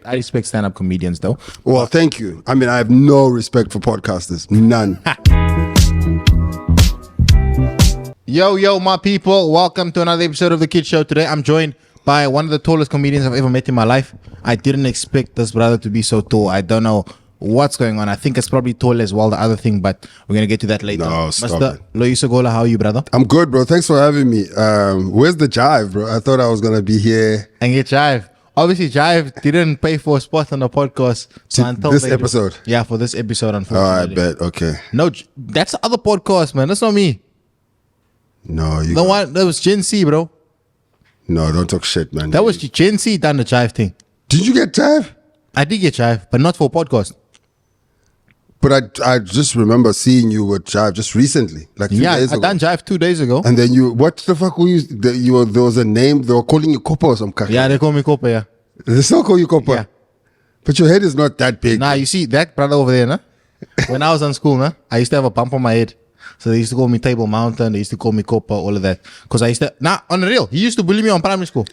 I respect stand-up comedians, though. Well, thank you. I mean, I have no respect for podcasters. None. Yo, my people. Welcome to another episode of The Kid Show. Today, I'm joined by one of the tallest comedians I've ever met in my life. I didn't expect this brother to be so tall. I don't know what's going on. I think it's probably tall as well, the other thing, but we're going to get to that later. No, stop Mr. it. Loyiso Gola, how are you, brother? I'm good, bro. Thanks for having me. Where's the jive, bro? I thought I was going to be here. And get Jive. Obviously, Jive didn't pay for a spot on the podcast. So until This they do- episode? Yeah, for this episode, Oh, I unfortunately. bet. Okay. No, that's the other podcast, man. That's not me. No, you. The one that was Gen C, bro. No, don't talk shit, man. That was Gen C done the Jive thing. Did you get jive? I did get Jive, but not for a podcast. But I just remember seeing you with jive just recently, like 2 Yeah, days I ago. done Jive 2 days ago. And then what the fuck were you? There was a name. They were calling you Kopa or some kind. Yeah, they call me Kopa, yeah. They still call you Kopa. Yeah. But your head is not that big. Nah, you see that brother over there, nah? When I was in school, nah, I used to have a bump on my head. So they used to call me Table Mountain. They used to call me Kopa, all of that. Because I used to, on the real, he used to bully me on primary school.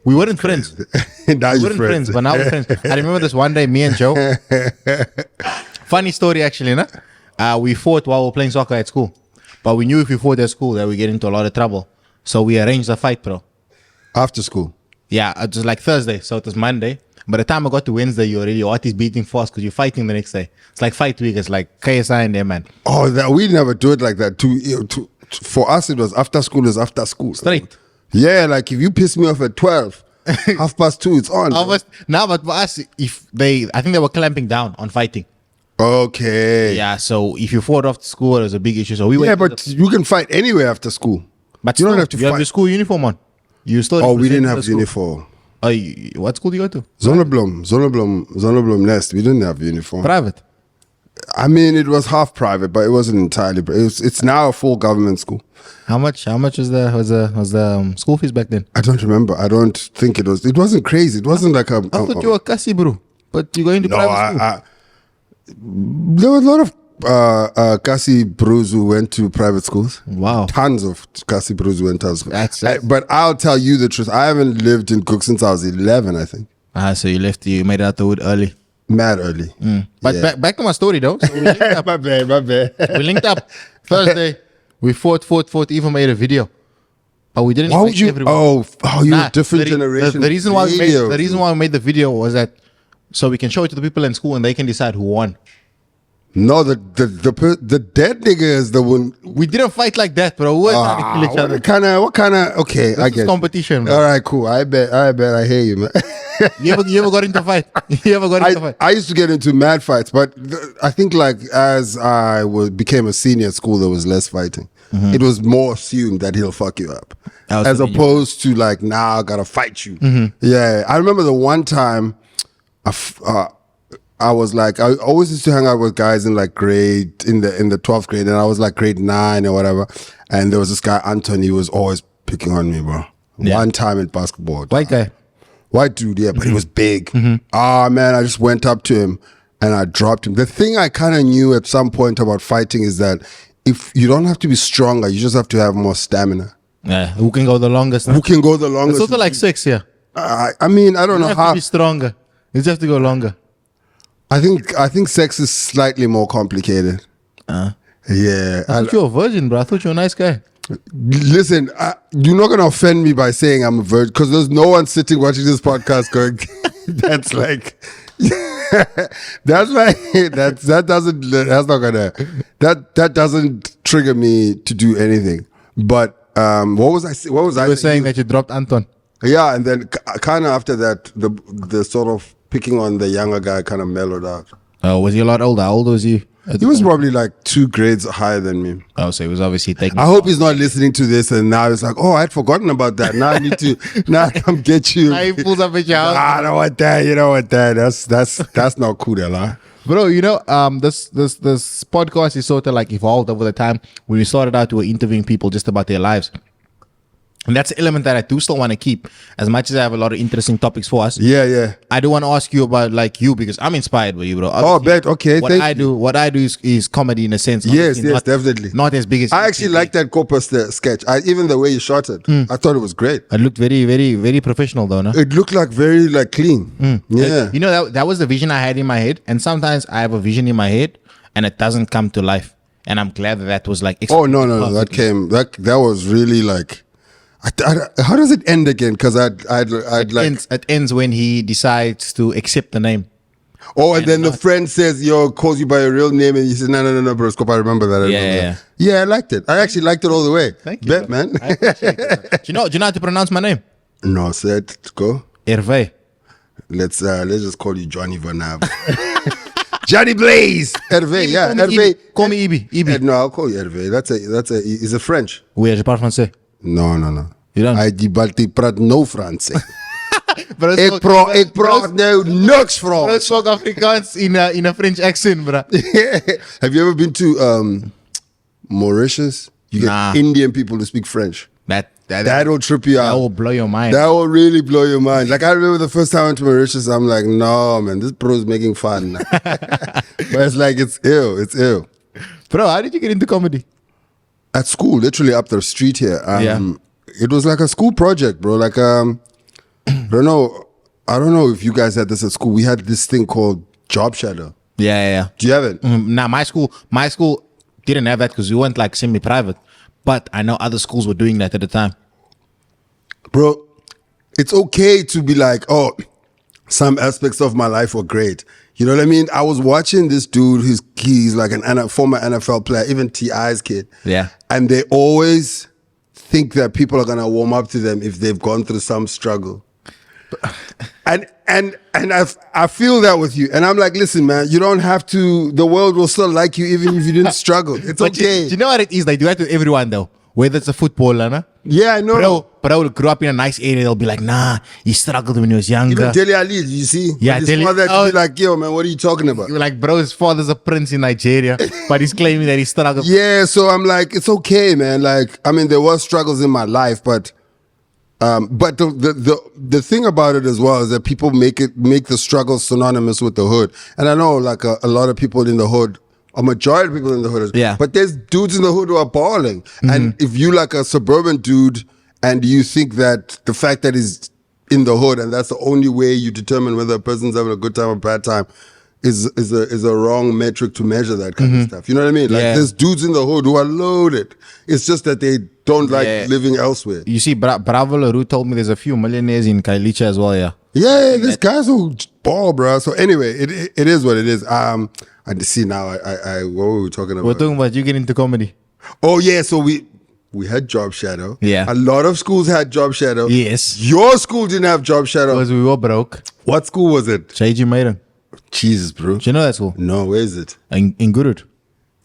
We weren't friends. Now We you're weren't friends, but now we're friends. I remember this one day, me and Joe. Funny story, actually, nah? We fought while we were playing soccer at school. But we knew if we fought at school that we get into a lot of trouble. So we arranged a fight, bro. After school. Yeah, it was like Thursday, so it was Monday. By the time I got to Wednesday, your heart is beating fast because you're fighting the next day. It's like fight week. It's like KSI in there, man. Oh, that we never do it like that. For us, it was after school. Is after school. Straight. Yeah, like if you piss me off at 12, 2:30, it's on. Almost, but for us, I think they were clamping down on fighting. Okay. Yeah, so if you fought after school, it was a big issue. So we went. Yeah, but you can fight anywhere after school. But you don't still, have to you have fight. your school uniform on. You still. Oh, we didn't represent have the school. uniform. Oh, what school do you go to? Zonneblom Nest. We didn't have uniform. Private. I mean, it was half private, but it wasn't entirely. It's now a full government school. How much was the school fees back then? I don't remember. I don't think it was. It wasn't crazy. It wasn't like a. I thought you were Kasi, bro. But you're going to private school. There were a lot of Kasi bros who went to private schools. Wow. Tons of Kasi bros who went to school. That's- But I'll tell you the truth. I haven't lived in Cook since I was 11, I think. So you made it out the wood early. Mad early. But Yeah. back to my story though. So we linked up. My bad. We linked up Thursday. We fought. Even made a video, but we didn't. Why would invite you? everyone. You're Nah, a different the generation. reason why video. the reason why we made the video was that so we can show it to the people in school and they can decide who won. No, the dead nigga is the one. We didn't fight like that, bro. We were trying to kill each other. What kind of? Okay, I This is guess. competition, bro. All right, cool. I bet. I hear you, man. You ever got into a fight? You ever got into a fight? I used to get into mad fights, but I think like as I became a senior at school, there was less fighting. It was more assumed that he'll fuck you up, I was as thinking opposed to like now I gotta fight you. Yeah, I remember the one time I was like I always used to hang out with guys in like in the 12th grade, and I was like grade 9 or whatever, and there was this guy Anton. He was always picking on me, bro. Yeah. One time in basketball, White guy. White dude, yeah, but he was big. Ah, man, I just went up to him and I dropped him. The thing I kind of knew at some point about fighting is that if you don't have to be stronger, you just have to have more stamina. Yeah, who can go the longest? Who can go the longest? It's also like sex, yeah. I mean, I don't You know have to how. be stronger. You just have to go longer. I think sex is slightly more complicated. Yeah. I thought you were a virgin, bro. I thought you were a nice guy. Listen, you're not going to offend me by saying I'm a virgin, because there's no one sitting watching this podcast going, that's like, that doesn't trigger me to do anything. But what was I You were saying that you dropped Anton. Yeah, and then kind of after that, the sort of picking on the younger guy kind of mellowed out. Oh, was he a lot older? How old was he? He was probably like 2 grades higher than me. Oh, so he was obviously taking. I hope he's not listening to this and now he's like, oh, I'd forgotten about that. Now I need to now come get you. Now he pulls up at your house. I don't want that. You don't want that. That's not cool, Ella. Bro, you know, this podcast is sort of like evolved over the time. When we started out, we were interviewing people just about their lives. And that's an element that I do still want to keep. As much as I have a lot of interesting topics for us, Yeah. I do want to ask you about like you, because I'm inspired by you, bro. Oh, bet. Okay, What I do is comedy in a sense. Yes, Obviously definitely. Not as big as I actually liked that corpus sketch. Even the way you shot it, I thought it was great. It looked very, very, very professional, though, no? It looked like very like clean. Yeah. You know, that was the vision I had in my head. And sometimes I have a vision in my head and it doesn't come to life. And I'm glad that was like... Oh, no. That was really like... how does it end again? Because it ends when he decides to accept the name. Oh, and then the friend says, calls you by your real name, and you say, no, bro, Scope, I remember that. Yeah, I liked it. I actually liked it all the way. Thank you, bet, bro. man. I appreciate it. Do you know how to pronounce my name? No, say it. Go. Hervé. Let's just call you Johnny Vanab. Johnny Blaze. Hervé, yeah. Hervé. Call me Ibi. No, I'll call you Hervé. Is it French? Oui, je parle français. No. You don't? I praat no Frans. Bro, Ik praat nou niks Frans. Bro, spoke Afrikaans in a French accent, bro. Have you ever been to Mauritius? You get Indian people to speak French. That will trip you out. That will blow your mind. That will really blow your mind. Like, I remember the first time I went to Mauritius, I'm like, no, man, this bro's making fun. But it's like, it's ill. Bro, how did you get into comedy? At school, literally up the street here. It was like a school project, bro. Like, I don't know if you guys had this at school. We had this thing called job shadow. Yeah. Do you have it? Nah, my school didn't have that because we went like semi-private. But I know other schools were doing that at the time. Bro, it's okay to be like, oh, some aspects of my life were great. You know what I mean? I was watching this dude, he's like a former NFL player, even T.I.'s kid. Yeah. And they always think that people are going to warm up to them if they've gone through some struggle. And I feel that with you. And I'm like, listen, man, you don't have to, the world will still like you even if you didn't struggle. It's okay. Do you know what it is? They do that to everyone though. Whether it's a footballer, nah? Yeah, I know. But I would grow up in a nice area. They'll be like, nah, he struggled when he was younger. Even Dele Ali, you see? Yeah, his father be like, yo, man, what are you talking about? Like, bro, his father's a prince in Nigeria, but he's claiming that he struggled. Yeah, so I'm like, it's okay, man. Like, I mean, there were struggles in my life, but the thing about it as well is that people make the struggle synonymous with the hood. And I know like a lot of people in the hood, a majority of people in the hood, but there's dudes in the hood who are balling. And if you like a suburban dude and you think that the fact that he's in the hood and that's the only way you determine whether a person's having a good time or bad time is a wrong metric to measure that kind of stuff. You know what I mean? Like there's dudes in the hood who are loaded. It's just that they don't like living elsewhere. You see, Bravo LaRue told me there's a few millionaires in Kailicha as well, yeah. Yeah, there's guys who ball, bro. So anyway, it is what it is. I see now. What were we talking about? We're talking about you getting into comedy. Oh yeah, so we had job shadow. Yeah, a lot of schools had job shadow. Yes, your school didn't have job shadow because we were broke. What school was it? JG Maiden. Jesus, bro. Do you know that school? No, where is it? In Gurut.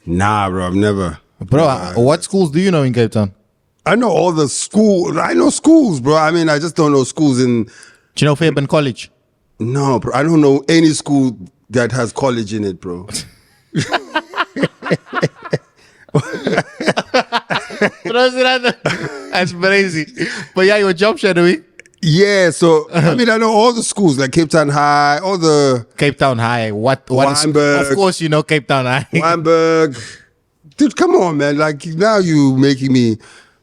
Nah, bro, I've never. Bro, what schools do you know in Cape Town? I know all the schools. I know schools, bro. I mean, I just don't know schools in. Do you know Fairbairn College? No, bro. I don't know any school that has college in it, bro. That's crazy. But yeah, your job shadowing. Yeah, so I mean, I know all the schools like Cape Town High, all the Cape Town High. What Weinberg, of course, you know Cape Town High. Weinberg. Dude, come on, man! Like now you making me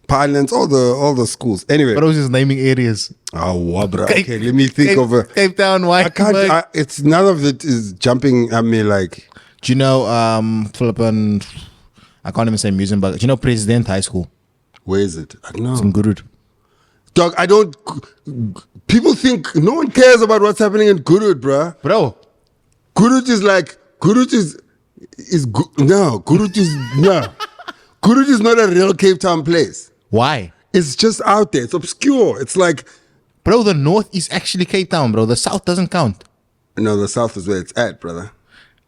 Pinelands, all the schools. Anyway, but I was just naming areas. Oh, what, bro? Okay, let me think of a Cape Town. Why? I can't. It's none of it is jumping at me. Like, do you know Philippine? I can't even say museum, but do you know President High School? Where is it? I don't know. It's in Gurut. Dog, I don't. People think no one cares about what's happening in Gurut, bro. Gurut is like Gurut is no. Gurut is no. Gurut is not a real Cape Town place. Why? It's just out there. It's obscure. It's like, bro, the north is actually Cape Town, bro. The south doesn't count. No, the south is where it's at, brother.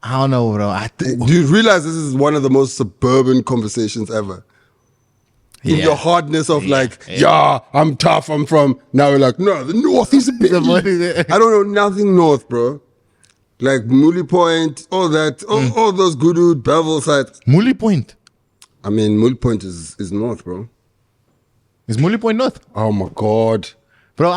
I don't know, bro. Do you realize this is one of the most suburban conversations ever? In your hardness of I'm tough, I'm from. Now we're like, no, the north is a bit. I don't know nothing north, bro. Like Muli Point, all that, all those Gurut, Bevel sites. Muli Point. I mean, Muli Point is north, bro. It's Muli Point North. Oh my God. Bro,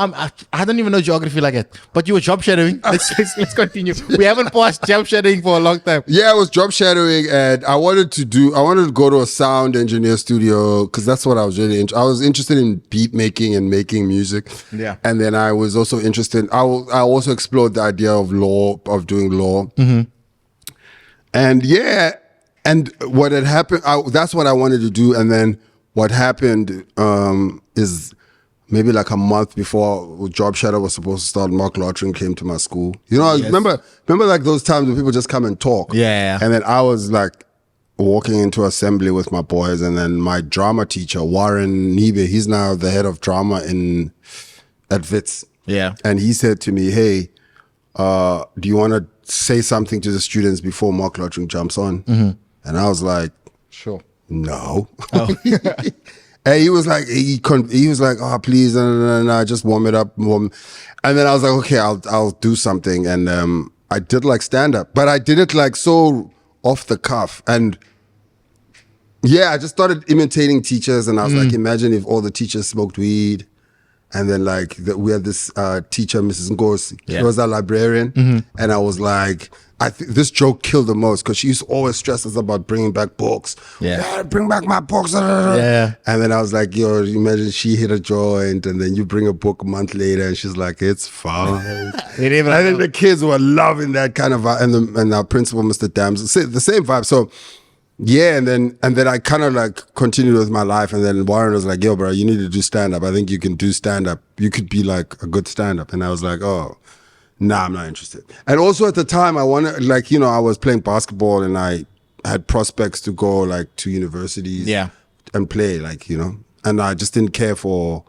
I don't even know geography like that. But you were job shadowing. Let's continue. We haven't passed job shadowing for a long time. Yeah, I was job shadowing, and I wanted to go to a sound engineer studio because that's what I was really I was interested in beat making and making music. Yeah. And then I was also interested. I also explored the idea of doing law. And yeah, and what had happened, that's what I wanted to do. And then what happened is maybe like a month before job shadow was supposed to start, Mark Lotrin came to my school. You know, Yes. remember like those times when people just come and talk? Yeah. And then I was like walking into assembly with my boys, and then my drama teacher, Warren Niebe, he's now the head of drama at Wits. Yeah. And he said to me, hey, do you want to say something to the students before Mark Lotrin jumps on? And I was like, Sure. no. And he was like, oh, please, no, just warm it up. And then I was like, okay, I'll do something. And I did like stand up, but I did it like so off the cuff. And yeah, I just started imitating teachers, and I was like, imagine if all the teachers smoked weed. And then like we had this teacher, Mrs. Ngosi. Yeah. She was our librarian. And I was like, this joke killed the most because she used to always stress us about bringing back books. Yeah. Bring back my books. Yeah. And then I was like, yo, imagine she hit a joint, and then you bring a book a month later, and she's like, it's fine. And then the kids were loving that kind of vibe. And our principal, Mr. Dams, the same vibe. So yeah, and then I kind of like continued with my life, and then Warren was like, yo, bro, you need to do stand-up. I think you can do stand-up. You could be like a good stand-up. And I was like, oh, nah, I'm not interested. And also at the time, I wanted, like, you know, I was playing basketball, and I had prospects to go like to universities and play, like, you know, and I just didn't care for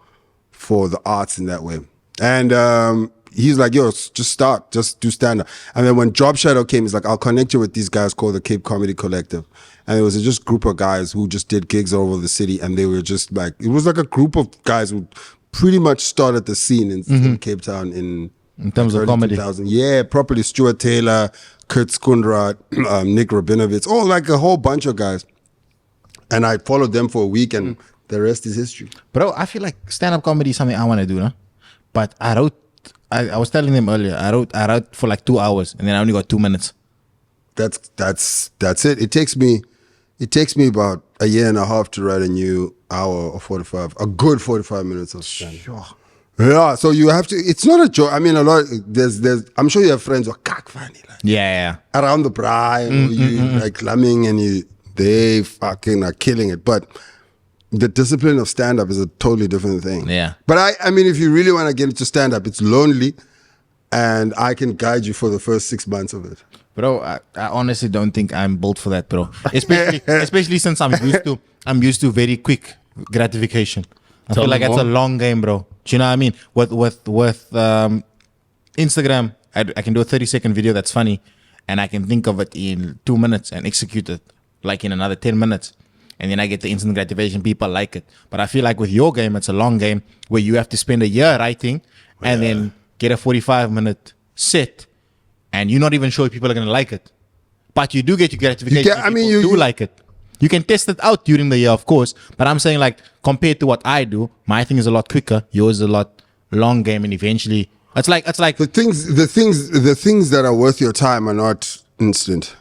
the arts in that way. And he's like, yo, just do stand-up. And then when Job Shadow came, he's like, I'll connect you with these guys called the Cape Comedy Collective. And it was just a group of guys who just did gigs all over the city, and they were just like, it was like a group of guys who pretty much started the scene in Cape Town in terms of comedy. 2000. Yeah, properly. Stuart Taylor, Kurt Skundrat, Nick Rabinovitz, all like a whole bunch of guys. And I followed them for a week, and the rest is history. Bro, I feel like stand-up comedy is something I want to do, no? But I was telling them earlier, I wrote for like 2 hours, and then I only got 2 minutes. That's it. It takes me about a year and a half to write a new hour or 45, a good 45 minutes of stand-up. Sure. Yeah, so you have to, it's not a joke. I mean, there's I'm sure you have friends who are kak funny, like, Yeah. around the braai, you like climbing, and they fucking are killing it. But the discipline of stand-up is a totally different thing. Yeah. But I mean, if you really want to get into stand-up, it's lonely, and I can guide you for the first 6 months of it. Bro, I honestly don't think I'm built for that, bro. Especially since I'm used to very quick gratification. I feel like it's a long game, bro. Do you know what I mean? With Instagram, I can do a 30-second video that's funny, and I can think of it in 2 minutes and execute it like in another 10 minutes. And then I get the instant gratification. People like it. But I feel like with your game, it's a long game where you have to spend a year writing and then get a 45-minute set, and you're not even sure if people are going to like it. But you do get your gratification. You like it. You can test it out during the year, of course. But I'm saying, like, compared to what I do, my thing is a lot quicker. Yours is a lot long game, and eventually, it's like the things that are worth your time are not instant.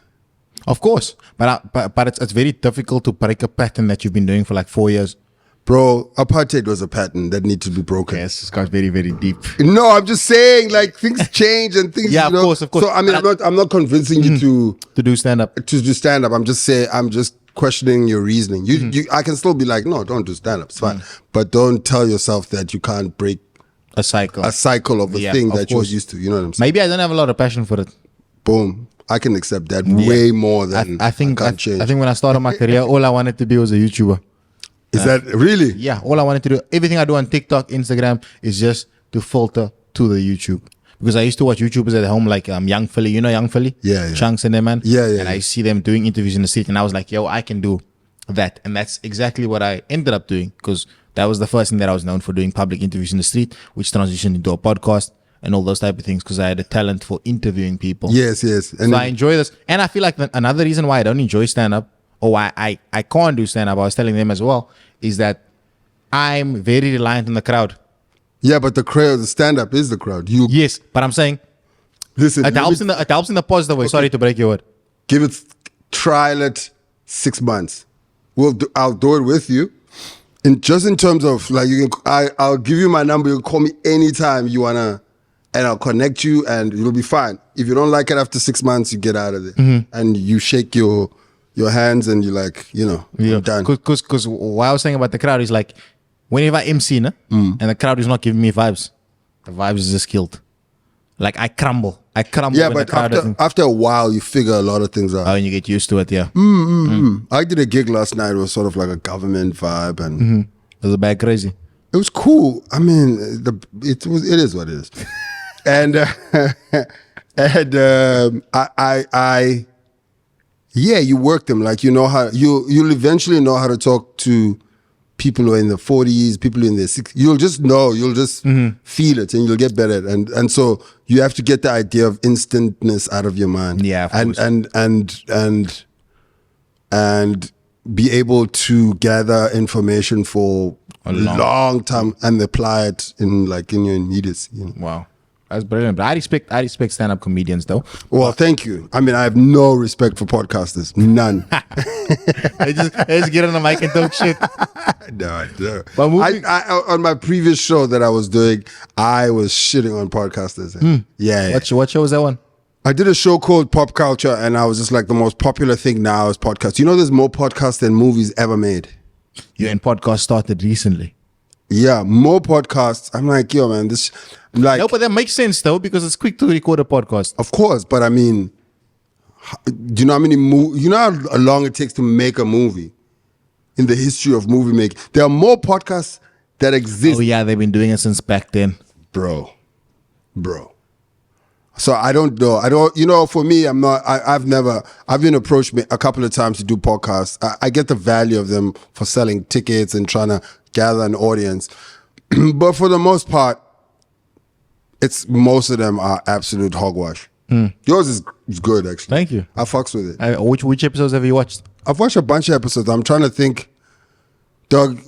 Of course, but it's very difficult to break a pattern that you've been doing for like 4 years. Bro, apartheid was a pattern that needed to be broken. Yes, it's got very, very deep. No, I'm just saying, like, things change and things. Yeah, you know? of course. So I mean, I'm not convincing you to do stand up. To do stand up. I'm just questioning your reasoning. I can still be like, no, don't do stand up. It's fine, but don't tell yourself that you can't break a cycle of a thing that you're used to. You know what I'm saying? Maybe I don't have a lot of passion for it. Boom. I can accept that way more than I think change. I think when I started my career, all I wanted to be was a YouTuber. Is that really? Yeah, all I wanted to do, everything I do on TikTok, Instagram, is just to filter to the YouTube. Because I used to watch YouTubers at home, like Young Philly. You know Young Philly? Yeah. Chunks and them, man. Yeah. And I see them doing interviews in the street, and I was like, yo, I can do that. And that's exactly what I ended up doing, because that was the first thing that I was known for, doing public interviews in the street, which transitioned into a podcast and all those type of things, because I had a talent for interviewing people. Yes. And so I enjoy this. And I feel like another reason why I don't enjoy stand-up, or why I can't do stand-up, I was telling them as well, is that I'm very reliant on the crowd. Yeah, but the stand-up is the crowd. Yes, but I'm saying Listen, it helps in the positive way. Sorry to break your word. trial it 6 months. I'll do it with you. In terms of like, I'll give you my number. You can call me anytime you wanna, and I'll connect you, and it'll be fine. If you don't like it after 6 months, you get out of there, and you shake your hands, and you're like, I'm done. Because what I was saying about the crowd is like, whenever I MC, and the crowd is not giving me vibes, the vibes is just killed. Like I crumble. Yeah, when but the crowd after a while, you figure a lot of things out. Oh, and you get used to it, yeah. I did a gig last night. It was sort of like a government vibe, and It was a bad crazy. it was cool. I mean, it is what it is. And yeah, you work them, like, you know how you'll eventually know how to talk to people who are in the 40s, people who are in their 60s. You'll just feel it, and you'll get better at it. And so you have to get the idea of instantness out of your mind. Yeah, of course. And be able to gather information for a long time and apply it in your immediacy. Wow. That's brilliant. But I respect stand-up comedians though. Well, thank you. I mean, I have no respect for podcasters. None. They just get on the mic and talk shit. No, I don't. But on my previous show that I was doing, I was shitting on podcasters. Yeah. What show was that one? I did a show called Pop Culture, and I was just like, the most popular thing now is podcasts. You know, there's more podcasts than movies ever made. Yeah, and podcast started recently. Yeah, more podcasts. I'm like, yo, man, this like. No, but that makes sense though, because it's quick to record a podcast. Of course, but I mean, do you know how many you know how long it takes to make a movie in the history of movie making? There are more podcasts that exist. Oh yeah, they've been doing it since back then, bro. So I don't know. For me, I've been approached a couple of times to do podcasts. I get the value of them for selling tickets and trying to gather an audience. But for the most part, most of them are absolute hogwash. Yours is good, actually. Thank you. I fucks with it. Which episodes have you watched? I've watched a bunch of episodes. I'm trying to think. Doug,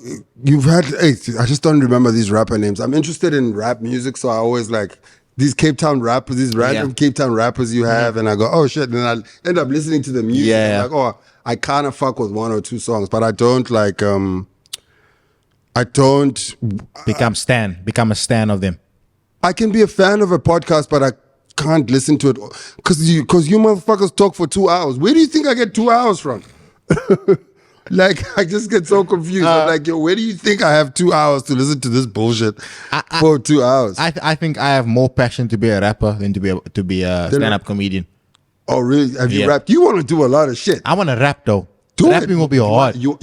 I just don't remember these rapper names. I'm interested in rap music, so I always like these Cape Town rappers, these random Cape Town rappers you have, and I go, oh shit, and then I end up listening to the music. Yeah. Like, oh, I kind of fuck with one or two songs, but I don't like, I don't... Become a stan of them. I can be a fan of a podcast, but I can't listen to it, because you motherfuckers talk for 2 hours. Where do you think I get 2 hours from? Like, I just get so confused. I'm like, yo, where do you think I have 2 hours to listen to this bullshit for 2 hours? I think I have more passion to be a rapper than to be a stand-up comedian. Oh, really? Have you rapped? You want to do a lot of shit. I want to rap though. Rapping will be hard. You.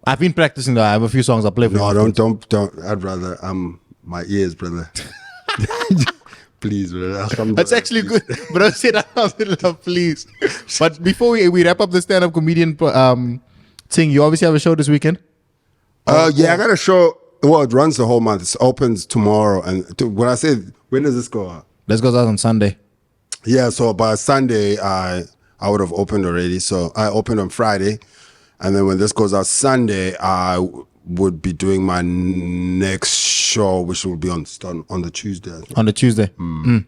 I've been practicing though. I have a few songs I play for. No, don't. I'd rather. My ears, brother. Please, brother. That's actually good. Bro said, please. But before we wrap up the stand-up comedian thing, you obviously have a show this weekend? Yeah, I got a show. Well, it runs the whole month. It opens tomorrow. And when I say, when does this go out? This goes out on Sunday. Yeah, so by Sunday, I would have opened already. So I opened on Friday. And then when this goes out Sunday, I would be doing my next show, which will be on the Tuesday. On the Tuesday.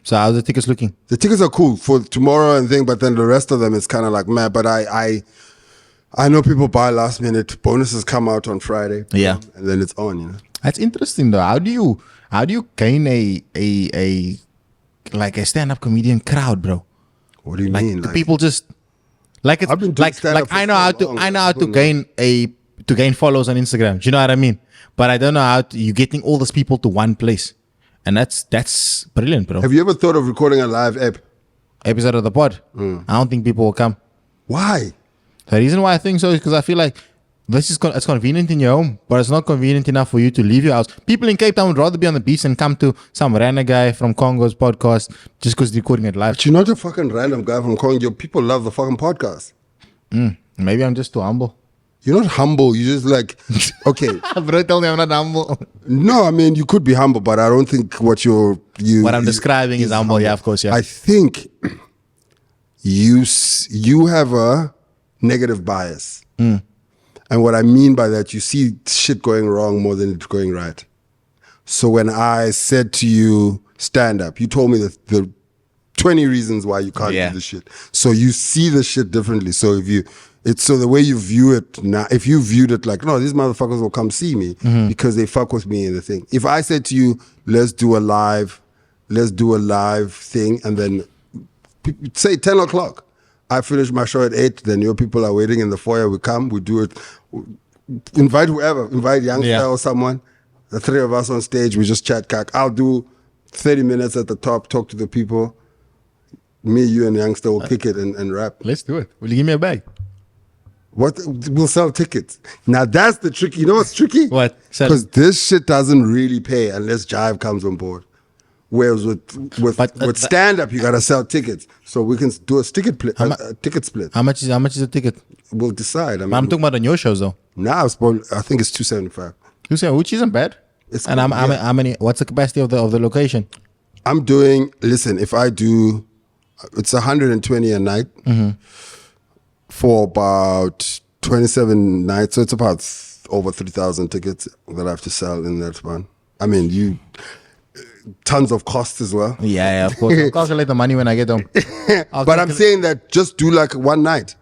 So how's the tickets looking? The tickets are cool for tomorrow and thing, but then the rest of them is kind of like meh. But I know people buy last minute. Bonuses come out on Friday. Yeah, and then it's on. That's interesting though. How do you gain a stand-up comedian crowd, bro? What do you mean? Like people just like it's like I know how to gain followers on Instagram. Do you know what I mean? But I don't know how you're getting all those people to one place. And that's brilliant, bro. Have you ever thought of recording a live episode of the pod? I don't think people will come. Why? The reason why I think so is because I feel like it's convenient in your home, but it's not convenient enough for you to leave your house. People in Cape Town would rather be on the beach and come to some random guy from Congo's podcast just because they're recording it live. But you're not a fucking random guy from Congo. People love the fucking podcast. Maybe I'm just too humble. You're not humble. You're just like, okay. Bro, tell me I'm not humble. No, I mean, you could be humble, but I don't think what I'm describing is humble. Yeah, of course, yeah. I think you have a negative bias. And what I mean by that, you see shit going wrong more than it's going right. So when I said to you, stand up, you told me the 20 reasons why you can't do the shit. So you see the shit differently. So the way you view it now, if you viewed it like, no, these motherfuckers will come see me because they fuck with me in the thing. If I said to you, let's do a live thing, and then say 10 o'clock, I finish my show at 8, then your people are waiting in the foyer, we come, we do it, invite whoever, invite youngster or someone, the three of us on stage, we just chat cack. I'll do 30 minutes at the top, talk to the people. Me, you, and youngster will kick it and rap. Let's do it. Will you give me a bag? What? We'll sell tickets. Now that's the tricky. You know what's tricky? What? Because this shit doesn't really pay unless Jive comes on board. Whereas with stand up, you gotta sell tickets. So we can do a ticket split. How much is a ticket? We'll decide. I mean, I'm talking about on your shows though. Now I think it's $275. Which isn't bad. It's and cool, how many? What's the capacity of the location? I'm doing. Listen, if I do, it's 120 a night for about 27 nights. So it's about over 3,000 tickets that I have to sell in that one. I mean, tons of costs as well. Yeah, of course. I'll calculate the money when I get home. But I'm saying that just do like one night.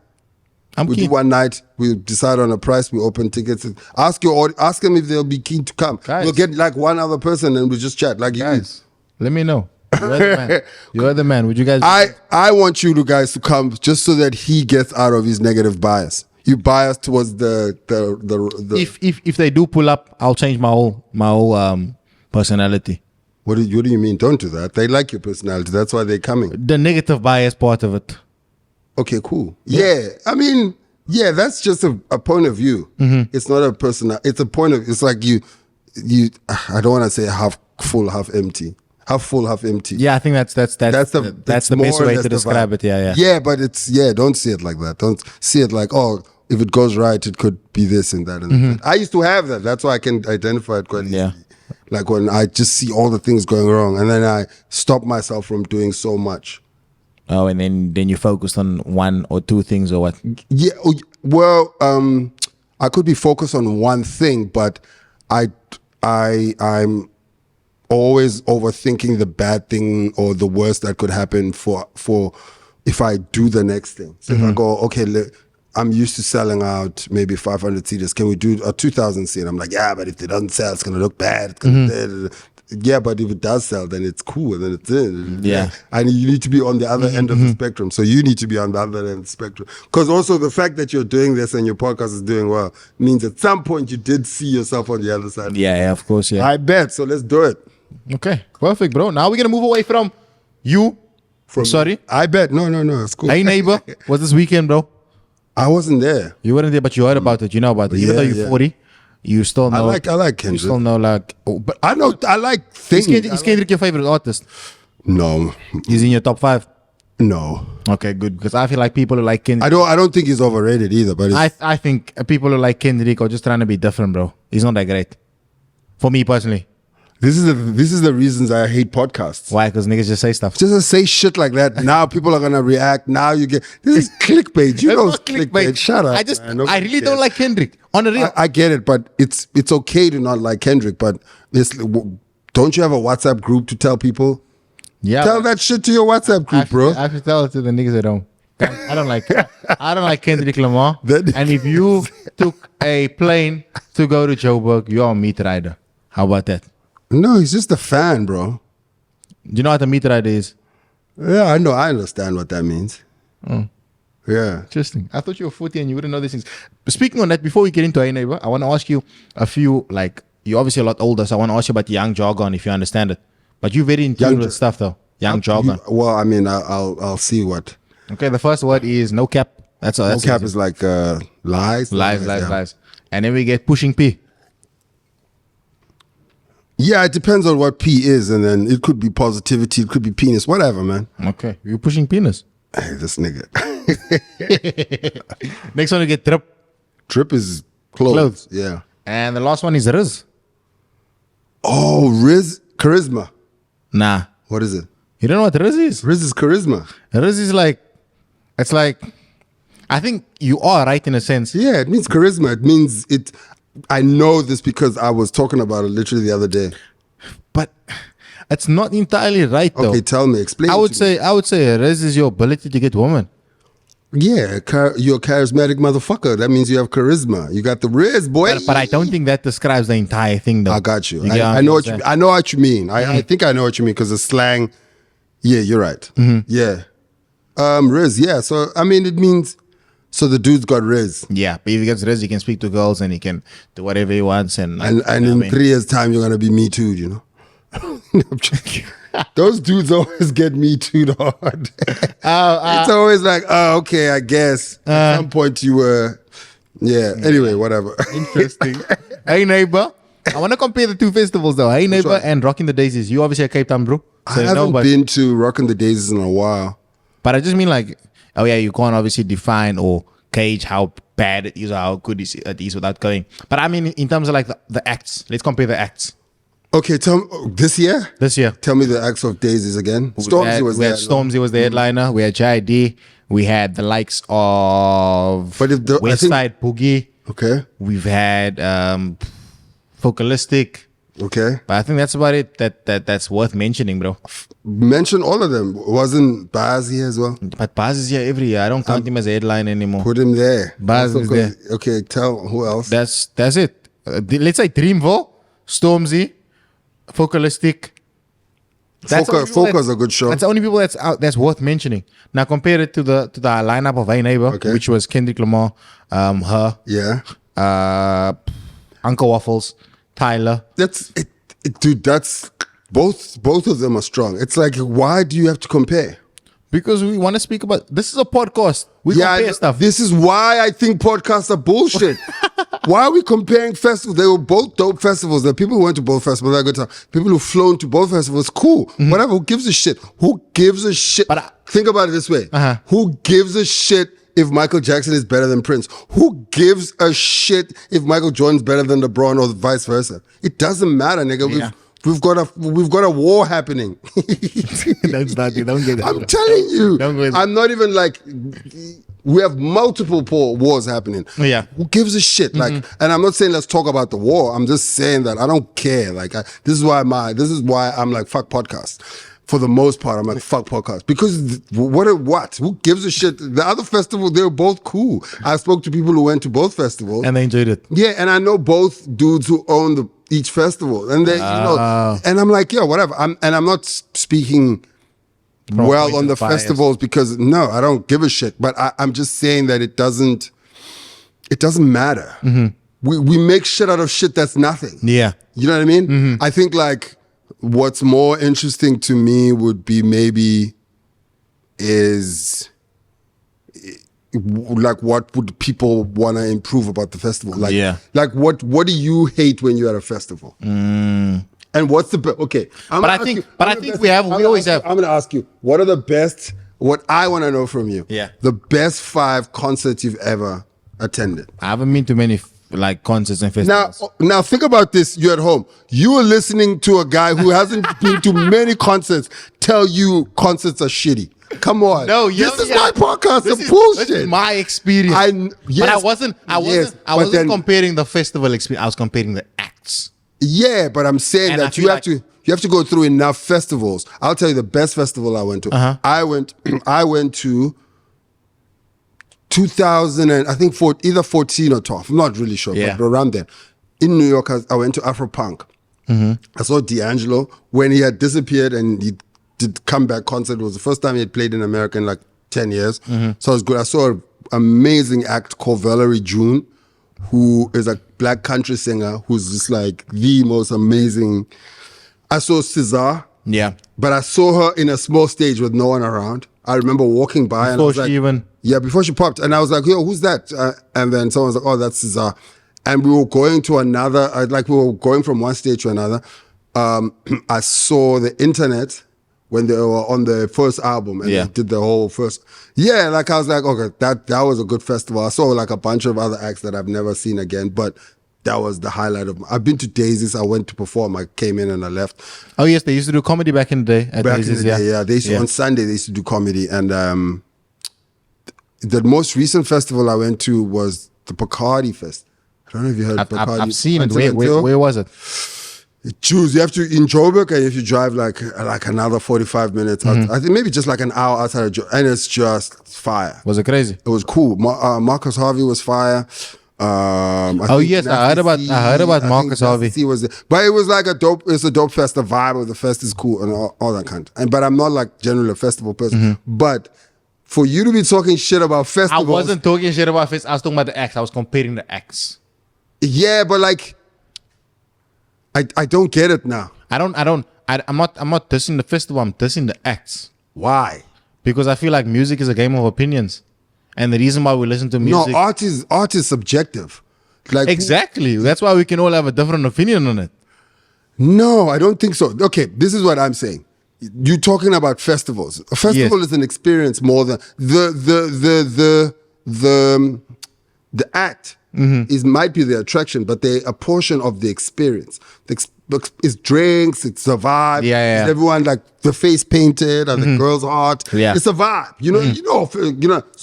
We do one night. We decide on a price. We open tickets. Ask them if they'll be keen to come. Guys. We'll get like one other person and we just chat. Like guys, let me know. You're the man. You're the man. Would you guys? I want you guys to come just so that he gets out of his negative bias. You bias towards the. If they do pull up, I'll change my whole personality. What do you mean? Don't do that. They like your personality. That's why they're coming. The negative bias part of it. Okay, cool. Yeah. I mean, yeah, that's just a point of view. It's not a personal. It's a point of. It's like you. I don't want to say half full, half empty. Half full, half empty. Yeah, I think that's the best way to describe it. Yeah. Yeah, but don't see it like that. Don't see it like, oh, if it goes right, it could be this and that and that. I used to have that. That's why I can identify it quite easily. Yeah. Like when I just see all the things going wrong, and then I stop myself from doing so much. Oh, and then you focused on one or two things, or what? Yeah. Well, I could be focused on one thing, but I'm always overthinking the bad thing or the worst that could happen for if I do the next thing. So if I go, okay, I'm used to selling out maybe 500 seaters. Can we do a 2,000 seat? I'm like, yeah, but if it doesn't sell, it's gonna look bad. It's gonna yeah, but if it does sell, then it's cool, and then it's in. Yeah. And you need to be on the other end of the spectrum. So you need to be on the other end of the spectrum. Because also the fact that you're doing this and your podcast is doing well means at some point you did see yourself on the other side. Yeah, of course, yeah. I bet. So let's do it. Okay, perfect, bro. Now we're gonna move away from you. Sorry? I bet. No, it's cool. Hey, neighbor, what's this weekend, bro? I wasn't there. You weren't there, but you heard about it. You know about it. Even though you're 40, you still know. I like Kendrick. You still know, like. Oh, but I know. I like things. Is Kendrick your favorite artist? No. He's in your top 5? No. Okay, good. Because I feel like people who like Kendrick. I don't think he's overrated either. But I think people who like Kendrick are just trying to be different, bro. He's not that great. For me personally. This is the reasons I hate podcasts. Why? Because niggas just say stuff. Just say shit like that. Now people are gonna react. Now you get this is clickbait. You know it's clickbait. Shut up. I really don't like Kendrick. On a real. I get it, but it's okay to not like Kendrick. But don't you have a WhatsApp group to tell people? Yeah. Tell that shit to your WhatsApp group, bro. I have to tell it to the niggas at home. I don't like Kendrick Lamar. And if you took a plane to go to Joburg, you're a meat rider. How about that? No, he's just a fan, bro. Do you know what a meat rider is? Yeah, I know. I understand what that means. Yeah. Interesting. I thought you were 40 and you wouldn't know these things. But speaking on that, before we get into A Neighbor, I want to ask you a few, like, you're obviously a lot older, so I want to ask you about young jargon, if you understand it. But you're very in tune with stuff, though. Young jargon. Well, I mean, I'll see what. Okay, the first word is no cap. That's all. No cap is like lies. Lies. And then we get pushing P. Yeah, it depends on what P is, and then it could be positivity, it could be penis, whatever, man. Okay, you're pushing penis. Hey, this nigga. Next one, you get trip. Trip is clothes. Yeah. And the last one is Riz. Oh, Riz, charisma. Nah. What is it? You don't know what Riz is? Riz is charisma. Riz is like, it's like I think you are right in a sense. Yeah, it means charisma. It means it. I know this because I was talking about it literally the other day. But it's not entirely right though. Okay, tell me, explain. I it would to me. say res is your ability to get women. Yeah, you're a charismatic motherfucker. That means you have charisma. You got the riz, boy. But I don't think that describes the entire thing though. I got you. get I know what you. I know what you mean. I think I know what you mean because the slang. Yeah, you're right. Yeah, riz. Yeah. So I mean, it means. So the dude's got riz. Yeah, but if he gets res, he can speak to girls and he can do whatever he wants. And And in 3 years' time, you're gonna be Me Too. You know. No, I'm joking. Those dudes always get Me Too'd hard. It's always like, oh, okay, I guess. At some point you were, yeah. Anyway, whatever. Interesting. Hey neighbor, I want to compare the two festivals though. Hey neighbor one? and Rocking the Daisies. You obviously at Cape Town, bro. So I haven't been to Rockin' the Daisies in a while. But I just mean like, oh yeah, you can't obviously define or gauge how bad it is or how good it is without going. But I mean, in terms of like the acts, let's compare the acts Okay, tell me, this year? this year. Tell me the acts of Daisies again. Stormzy was we there. had Stormzy was the headliner. We had JID. We had the likes of But if the- I West think- Side Boogie. Okay, We've had Focalistic. okay. But I think that's about it. That's worth mentioning, bro. Mention all of them. Wasn't Baz here as well? But Baz is here every year. I don't count him as a headline anymore. Put him there. Baz Also is 'cause- Okay, tell who else. That's it. Let's say Dreamville, Stormzy, Focalistic. That's the only people Foca's a good show. That's the only people that's worth mentioning. Now compare it to the lineup of Hey Neighbor, Okay. which was Kendrick Lamar, her, Yeah. Uncle Waffles, Tyler. That's it, dude. That's both of them are strong. It's like, why do you have to compare? Because we want to speak about this is a podcast. We compare stuff. This is why I think podcasts are bullshit. Why are we comparing festivals? They were both dope festivals. The people who went to both festivals had a good time. People who flown to both festivals, cool. Whatever. Who gives a shit? Who gives a shit? But think about it this way. Who gives a shit if Michael Jackson is better than Prince? Who gives a shit if Michael Jordan's better than LeBron or vice versa? It doesn't matter, nigga. Yeah. We've got a war happening. Don't start it. Don't get that. I'm telling you. Don't go there. I'm not even like, we have multiple wars happening. Yeah. Who gives a shit? Like, and I'm not saying let's talk about the war. I'm just saying that I don't care. Like, this is why I'm like, fuck podcasts. For the most part, I'm like, fuck podcasts. Because what? Who gives a shit? The other festival, they were both cool. I spoke to people who went to both festivals. And they enjoyed it. Yeah, and I know both dudes who own each festival, and they, you know, and I'm like, yeah, whatever. I'm not speaking well on the festivals because no, I don't give a shit. But I'm just saying that it doesn't matter. We make shit out of shit that's nothing. Yeah. You know what I mean? I think like what's more interesting to me would be maybe is like what would people want to improve about the festival? Like, like what do you hate when you're at a festival? And what's the okay? But I think we always have. I'm gonna ask you, what are the best? What I want to know from you, the best 5 concerts you've ever attended. I haven't been to many like concerts and festivals. Now think about this. You're at home. You are listening to a guy who hasn't been to many concerts tell you concerts are shitty. Come on. No, this is my podcast. This It's is bullshit. This is my experience. But I wasn't comparing the festival experience. I was comparing the acts. Yeah, but I'm saying And that you have to go through enough festivals. I'll tell you the best festival I went to. I went to 2000 and I think either 14 or 12. I'm not really sure, but around there. In New York, I went to Afropunk. I saw D'Angelo when he had disappeared and he did comeback concert. It was the first time he had played in America in like 10 years. So it was good. I saw an amazing act called Valerie June, who is a black country singer who's just like the most amazing. I saw Cesar. Yeah. But I saw her in a small stage with no one around. I remember walking by and I was like, before she popped. And I was like, yo, who's that? And then someone was like, oh, that's Cesar. And we were going to another, we were going from one stage to another. I saw the internet when they were on the first album and they did the whole first. Yeah, like I was like, okay, that was a good festival. I saw like a bunch of other acts that I've never seen again, but that was the highlight of I've been to Daisy's. I went to perform. I came in and I left. Oh yes, they used to do comedy back in the day at back Daisy's, in the day, yeah. They used to, on Sunday they used to do comedy and the most recent festival I went to was the Bacardi Fest. I don't know if you heard Bacardi. I've seen it. Where was it? Choose. You have to in Joburg, and if you drive like another 45 minutes, I think maybe just like an hour outside of Joburg, and it's just fire. Was it crazy? It was cool. Marcus Harvey was fire. Yes, I heard about Marcus Harvey. But it was like it's a dope fest. The vibe of the fest is cool and all that kind. But I'm not like generally a festival person. But for you to be talking shit about festivals, I wasn't talking shit about festivals. I was talking about the acts. I was comparing the acts. Yeah, but like, I don't get it now. I'm not dissing the festival. I'm dissing the acts. Why? Because I feel like music is a game of opinions. And the reason why we listen to music... No, art is subjective. Like exactly. That's why we can all have a different opinion on it. No, I don't think so. Okay, this is what I'm saying. You're talking about festivals. A festival is an experience more than the act might be the attraction, but they're a portion of the experience. It's drinks, it's a vibe. Yeah. It's everyone like the face painted and the girl's heart. Yeah. It's a vibe. You know. So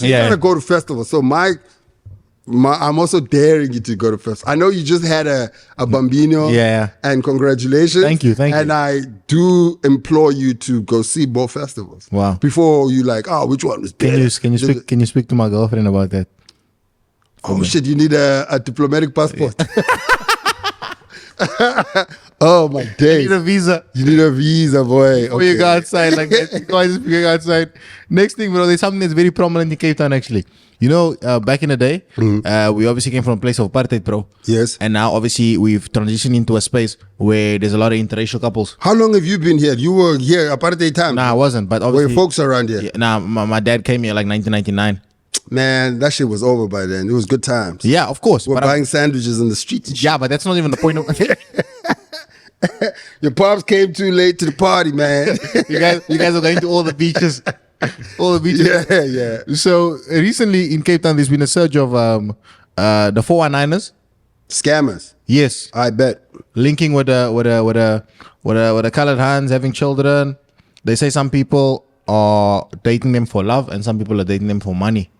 you gotta go to festivals. So I'm also daring you to go to festivals. I know you just had a bambino. Yeah. And congratulations. Thank you. And I do implore you to go see more festivals. Wow. Before you like, which one was better? Can you speak to my girlfriend about that? Oh shit! You need a diplomatic passport. Oh my days! You need a visa. You need a visa, boy. Before you go outside, like guys, going outside. Next thing, bro, there's something that's very prominent in Cape Town. Actually, you know, back in the day, we obviously came from a place of apartheid, bro. Yes. And now, obviously, we've transitioned into a space where there's a lot of interracial couples. How long have you been here? You were here apartheid time. Nah, I wasn't. But were obviously, your folks around here? Yeah, nah, my dad came here like 1999. Man, that shit was over by then. It was good times. Yeah, of course. We're buying sandwiches in the street. Yeah, but that's not even the point of Your pops came too late to the party, man. you guys are going to all the beaches. Yeah. So recently in Cape Town, there's been a surge of the 419ers. Scammers. Yes. I bet. Linking with the colored hands, having children. They say some people are dating them for love and some people are dating them for money.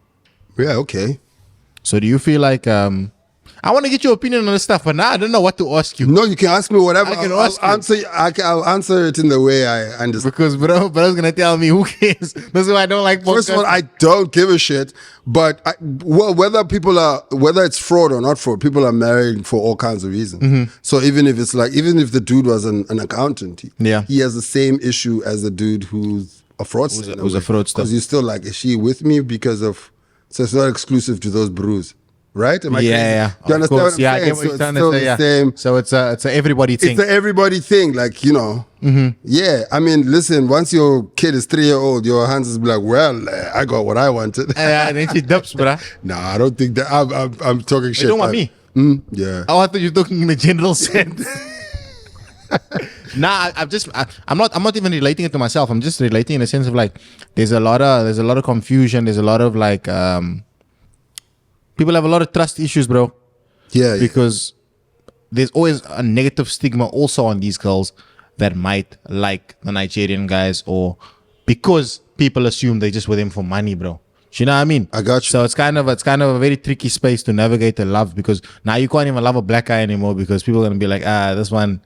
Yeah, okay. So do you feel like I want to get your opinion on this stuff, but now I don't know what to ask you. No, you can ask me whatever. I'll answer it in the way I understand. Because bro's gonna tell me who cares. That's why I don't like podcasts. First of all, I don't give a shit. But whether it's fraud or not fraud, people are married for all kinds of reasons. So even if the dude was an accountant, he has the same issue as the dude who's a fraudster. Who's a fraudster. Because you're still like, is she with me because of? So it's not exclusive to those brews. Right? Am I crazy? Yeah. Do you understand what I'm saying? I get what you're trying to say, the same. So it's a everybody thing. It's an everybody thing. Like, yeah. I mean, listen, once your kid is 3-year-old, your hands is like, well, I got what I wanted. And then she dubs, bruh. No, I don't think that. I'm talking shit. You don't want me? Yeah. Oh, I thought you were talking in a general sense. Nah, I'm not even relating it to myself. I'm just relating in a sense of like, there's a lot of confusion. There's a lot of like, people have a lot of trust issues, bro. Yeah. Because there's always a negative stigma also on these girls that might like the Nigerian guys, or because people assume they just with him for money, bro. Do you know what I mean? I got you. So it's kind of a very tricky space to navigate the love, because now you can't even love a black guy anymore because people are gonna be like, this one,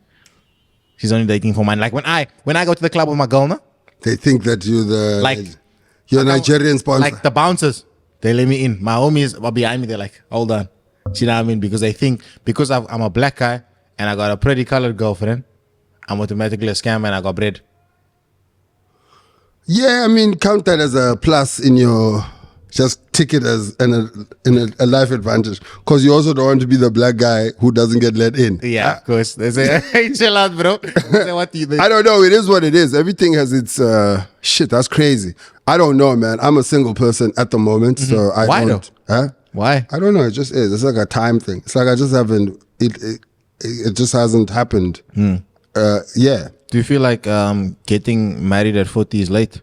she's only dating for money. Like when I go to the club with my girl, no? They think that you're a Nigerian sponsor. Like the bouncers, they let me in. My homies are behind me. They're like, hold on. Do you know what I mean? Because they think because I'm a black guy and I got a pretty colored girlfriend, I'm automatically a scammer and I got bread. Yeah, I mean, count that as a plus in your just ticket as in a life advantage, because you also don't want to be the black guy who doesn't get let in. Yeah, of course. They say, hey, chill out, bro. I don't know. It is what it is. Everything has its shit. That's crazy. I don't know, man. I'm a single person at the moment, so I Why don't. Huh? Why? I don't know. It just is. It's like a time thing. It's like I just haven't. It just hasn't happened. Yeah. Do you feel like getting married at 40 is late?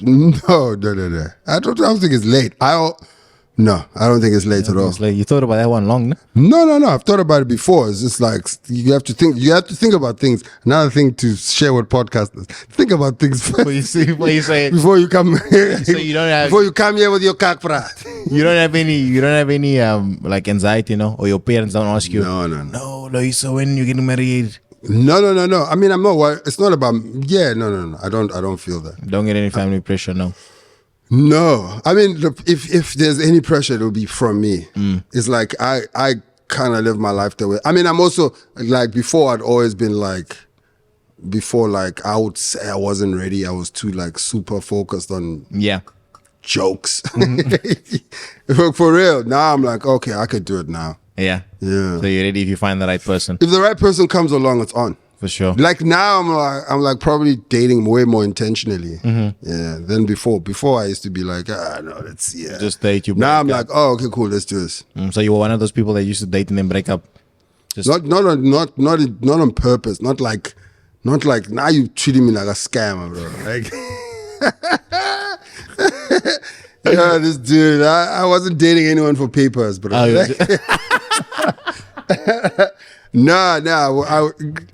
No. I don't think it's late. No, I don't think it's late at all. It's like you thought about that one long, no? No. I've thought about it before. It's just like you have to think. You have to think about things. Another thing to share with podcasters: think about things first. Before you say it. Before you come. So you don't have. Before you come here with your cock frat. You don't have any like anxiety, you know, or your parents don't ask you. No. No, Loyiso, when you getting married? No. I mean, I'm not worried. It's not about. Yeah, no. I don't feel that. Don't get any family pressure, no. No, I mean, look, if there's any pressure, it'll be from me. It's like I kind of live my life that way. I mean, I'm also like before. I'd always been like, before like I would say I wasn't ready. I was too like super focused on jokes. For real. Now I'm like, okay, I could do it now. Yeah. Yeah. So you're ready if you find the right person. If the right person comes along, it's on. For sure. Like now, I'm like probably dating way more intentionally. Yeah. Than before. Before I used to be like, no, let's see. Yeah. Just date you. Now I'm like, oh, okay, cool, let's do this. So you were one of those people that used to date and then break up. Just Not on purpose. Not like now you treating me like a scammer, bro. Like, yeah, this dude. I wasn't dating anyone for papers, bro. No.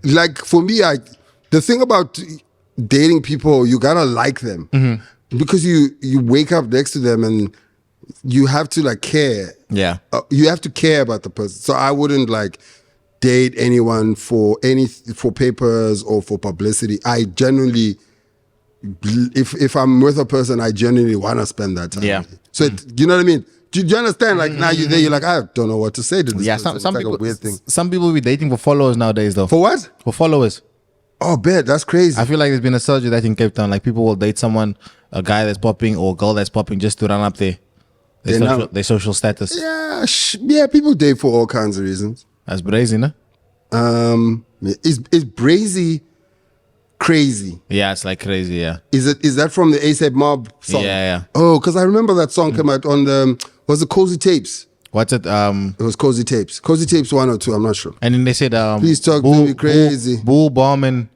Like for me, the thing about dating people, you gotta like them because you wake up next to them and you have to like care. Yeah. You have to care about the person. So I wouldn't like date anyone for papers or for publicity. I genuinely, if I'm with a person, I genuinely want to spend that time. Yeah. So you know what I mean? Do you understand? Like now you're there, you're like, I don't know what to say to this. Yeah, person. some It's people, like a weird thing. some people will be dating for followers nowadays, though. For what? For followers. Oh, bet that's crazy. I feel like there's been a surge of that in Cape Town. Like people will date someone, a guy that's popping or a girl that's popping, just to run up their social status. Yeah, people date for all kinds of reasons. That's brazy, no? Is Brazy crazy? Yeah, it's like crazy. Yeah. Is that from the ASAP Mob song? Yeah. Oh, because I remember that song came out on was it Cozy Tapes? What's it? It was Cozy Tapes. Cozy Tapes 1 or 2, I'm not sure. And then they said, Please talk to me crazy. Bull Bomb and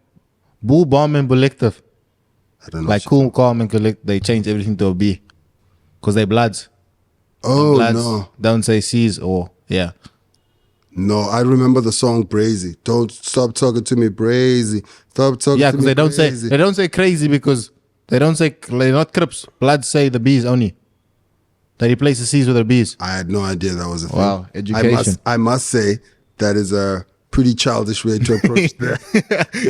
Collective. I don't know. Like Cool, Calm and Collect. They changed everything to a B. Because they bloods. Oh, Bloods no. don't say C's or, yeah. No, I remember the song Brazy. Don't stop talking to me, Brazy. Stop talking Yeah, to because me, they don't say crazy because they're not Crips. Bloods say the B's only. They replace the C's with the B's. I had no idea that was a thing. Wow, education. I must say that is a pretty childish way to approach the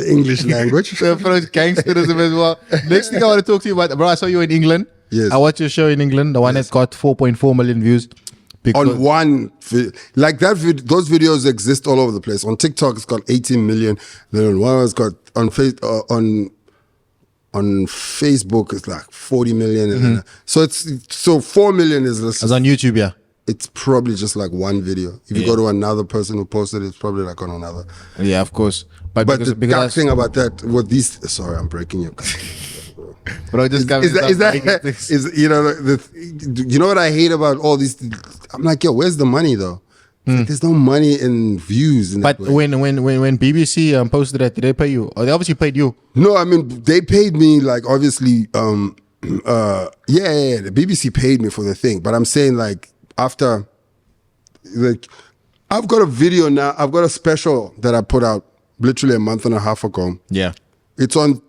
English language. To approach gangsterism as well. Next thing I want to talk to you about, bro, I saw you in England. Yes. I watched your show in England, the one that's got 4.4 million views. On one, like those videos exist all over the place. On TikTok, it's got 18 million. Then on one, it's got on Facebook, it's like 40 million. And so 4 million is It's on YouTube, yeah. It's probably just like one video. If you go to another person who posted it, it's probably like on another. Yeah, of course. But the dark thing about that, with these, sorry, I'm breaking your. Bro, just you know what I hate about all these? I'm like, yo, where's the money though? Like, there's no money in views. But when BBC posted that, did they pay you? Or they obviously paid you. No, I mean they paid me like obviously. The BBC paid me for the thing, but I'm saying like after, like I've got a video now. I've got a special that I put out literally a month and a half ago. Yeah, it's on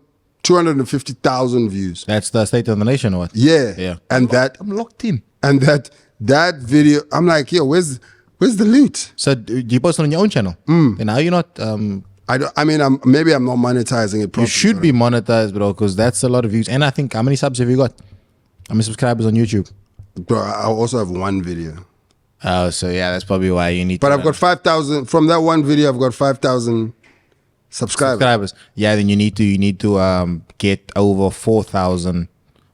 250,000 views. That's the State of the Nation or what? Yeah. And I'm locked in. And that video, I'm like, yo, where's the loot? So do you post it on your own channel? And now you're not. Maybe I'm not monetizing it properly. You should be monetized, bro, because that's a lot of views. And I think, how many subs have you got? How many subscribers on YouTube? Bro, I also have one video. Oh, so yeah, that's probably why you need. But I've got 5,000 from that one video. I've got 5,000 subscribers. Yeah, then you need to get over 4,000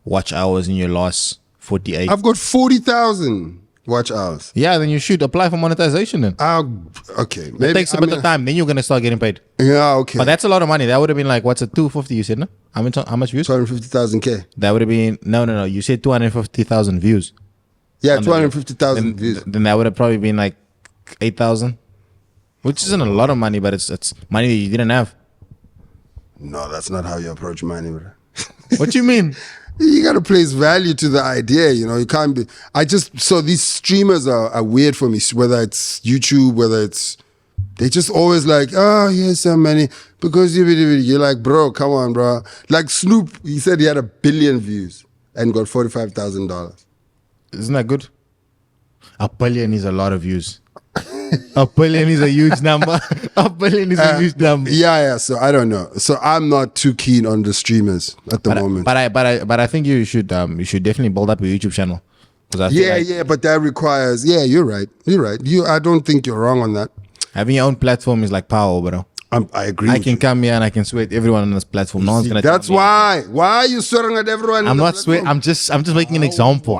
watch hours in your last 48. I've got 40,000 watch hours. Yeah, then you should apply for monetization then. Okay. Maybe, it takes a bit of time, then you're going to start getting paid. Yeah, okay. But that's a lot of money. That would have been like, what's it, 250 you said, no? How much views? 250,000K. That would have been, no. You said 250,000 views. Yeah, 250,000 views. Then that would have probably been like 8,000. Which isn't a lot of money, but it's money that you didn't have. No, that's not how you approach money, bro. What you mean? You got to place value to the idea, you know. You can't be. So these streamers are weird for me. Whether it's YouTube, whether it's, they just always like, oh, here's so many because you're like, bro, come on, bro. Like Snoop, he said he had 1 billion views and got $45,000. Isn't that good? 1 billion is a lot of views. 1 billion is a huge number. 1 billion is a huge number. Yeah. So I don't know. So I'm not too keen on the streamers at the moment. But I think you should definitely build up your YouTube channel. Yeah. But that requires. Yeah, you're right. I don't think you're wrong on that. Having your own platform is like power, bro. I agree. I can come here and I can sweat everyone on this platform. No one's gonna. That's why. Why are you swearing at everyone? I'm not sweating. I'm just making an example.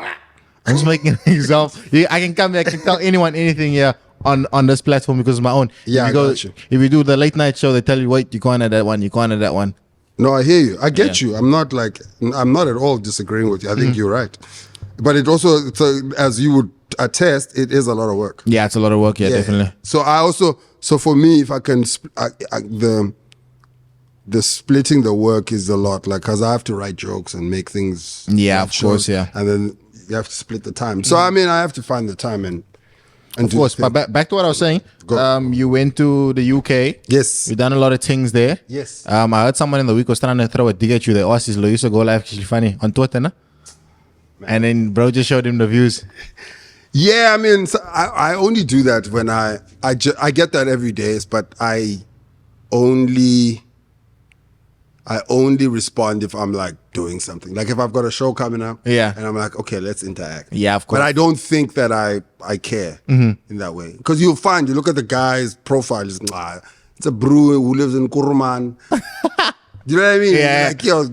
I'm just making an example. I can come here. I can tell anyone anything here on this platform because it's my own. Yeah, if you do the late night show, they tell you, wait, you can't have that one. You can't have that one. No, I hear you. I get you. I'm not at all disagreeing with you. I think you're right. But it also, as you would attest, it is a lot of work. Yeah, it's a lot of work. Yeah, definitely. So for me, if I can, the splitting the work is a lot. Like, cause I have to write jokes and make things. Yeah, of course. Yeah. And then you have to split the time. So I mean, I have to find the time and of course. But back to what I was saying. You went to the UK. Yes. You done a lot of things there. Yes. I heard someone in the week was trying to throw a dig at you. They asked, is Loyiso Gola actually funny on Twitter, no? And then bro just showed him the views. Yeah, I mean, so I only do that when I get that every day, but I only respond if I'm like doing something. Like if I've got a show coming up, yeah, and I'm like, okay, let's interact. Yeah, of course. But I don't think that I care in that way, because you'll find, you look at the guy's profile, it's a brewer who lives in Kuruman. You know what I mean? Yeah. Like, yo,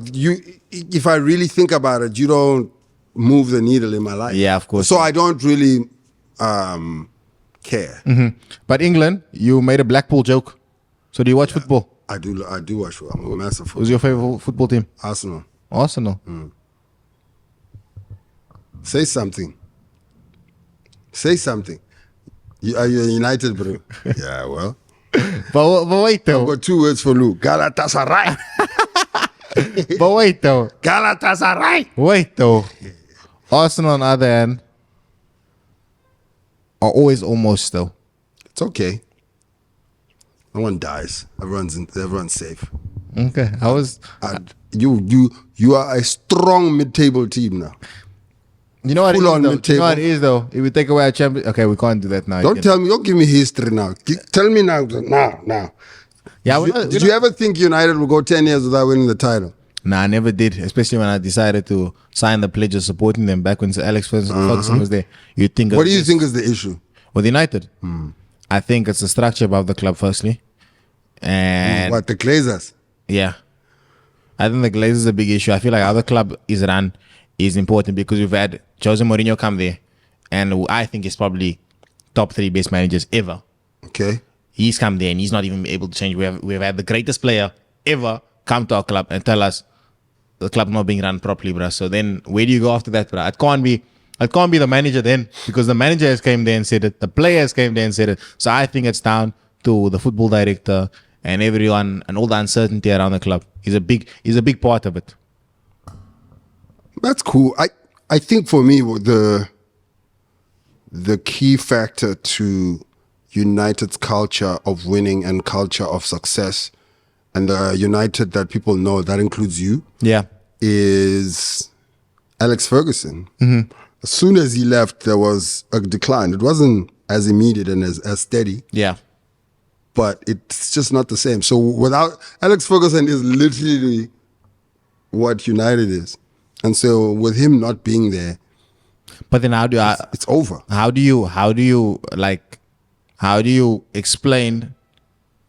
if I really think about it, you don't move the needle in my life. Yeah, of course. So I don't really care. But England, you made a Blackpool joke. So do you watch football? I do watch football. I'm a massive football. Who's your favorite football team? Arsenal. Say something. Are you United, bro? Yeah, well. But wait though. I've got 2 words for Lou. Galatasaray. But wait though. Galatasaray. Wait though. Arsenal on the other hand are always almost though. It's okay. No one dies. Everyone's safe. Okay. You are a strong mid-table team now. You know what it is, Full on though? You mid-table. know what it is though? If we take away our champion, okay, we can't do that now. Don't give me history now. Tell me now. Yeah, Did you ever think United will go 10 years without winning the title? Nah, I never did. Especially when I decided to sign the pledge of supporting them back when Sir Alex Ferguson was there. You think? What do you think is the issue with United? I think it's the structure above the club, firstly, and what, the Glazers? Yeah, I think the Glazers is a big issue. I feel like how the club is run is important because we've had Jose Mourinho come there, and I think he's probably top 3 best managers ever. Okay. He's come there and he's not even able to change. We've had the greatest player ever come to our club and tell us the club's not being run properly, bro. So then where do you go after that, bro? It can't be the manager then, because the manager has came there and said it. The players came there and said it. So I think it's down to the football director and everyone and all the uncertainty around the club. Is a big part of it. That's cool. I think for me the key factor to United's culture of winning and culture of success, and the United that people know, that includes you, is Alex Ferguson. As soon as he left, there was a decline. It wasn't as immediate and as steady. Yeah. But it's just not the same. So without Alex Ferguson is literally what United is. And so with him not being there, but then it's over. How do you explain